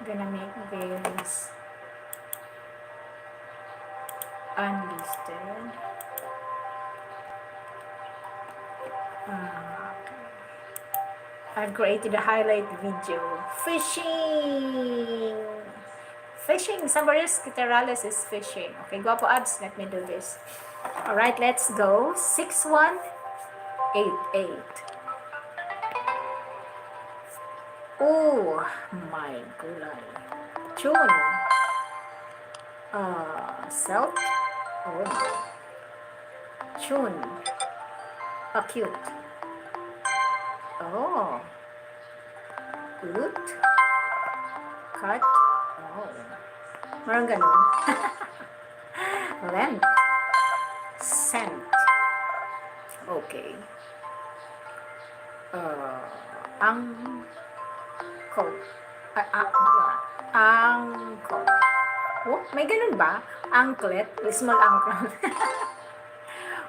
gonna make this unlisted. I've created a highlight video. Fishing! Fishing! Sambaris Kitaralis is fishing. Okay, Guapo Abs, let me do this. Alright, let's go. 6188. Oh, my gulay. Tune. Self. Oh. Tune. Acute. Oh. Root. Cut. Oh. Marang ganun. Length. Scent. Okay. Angkol. Angkol. Oh, may ganun ba? Anklet. Small anklet.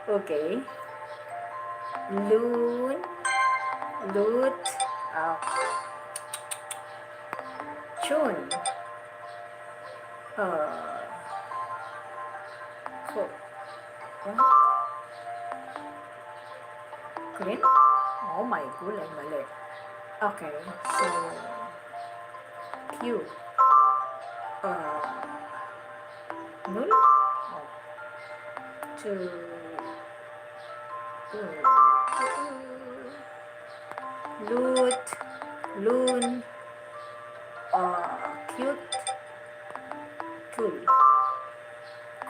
Okay. Loon. Loot. Tune. Green? Oh my gulay, mali. Okay, so Q. Null? Oh. Loot. Loon. Cute. Cool.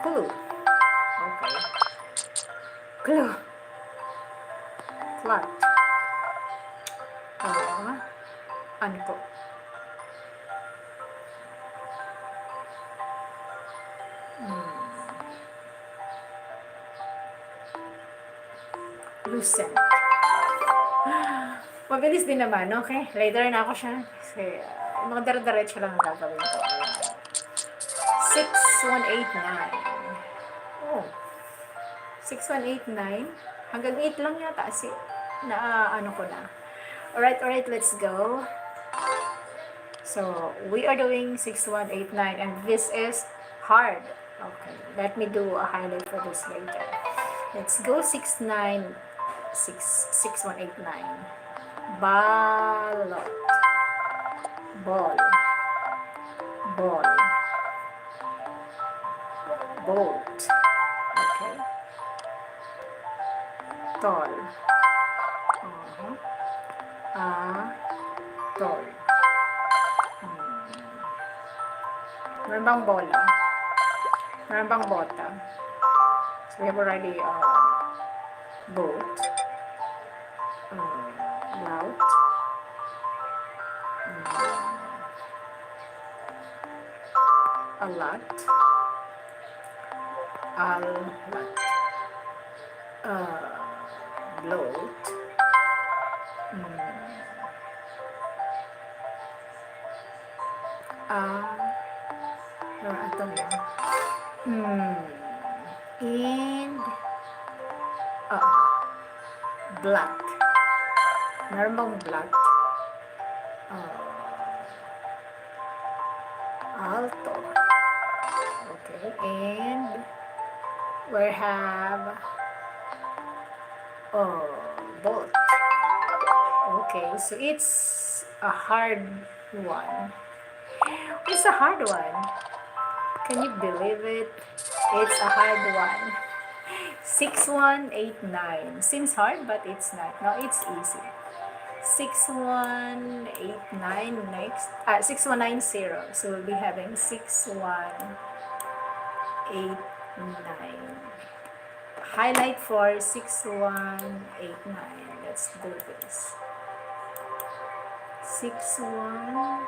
Clue. Okay. Clue. Flat. Anko. Lucent. Mabilis din naman, okay? Later na ako siya. Kasi, mga dire-diretso lang ang gagawin ko. 6189. Oh. 6189. Hanggang 8 lang yata. Kasi, ano ko na. Alright, let's go. So, we are doing 6189 and this is hard. Okay, let me do a highlight for this later. Let's go 6189. Balot. Ball. Ball. Boat. Okay. Tall. Tall. Meron bang bola? Meron bang bota? So we have already boat. Lout. A lot. Bloat. Ito na. And black. Meron bang black? Alto. Okay, and we have bolt. Okay, so it's a hard one. It's a hard one. Can you believe it? It's a hard one. 6189. Seems hard, but it's not. No, it's easy. 6189 next. 6190. So we'll be having 6189. Highlight for 6189. Let's do this. 61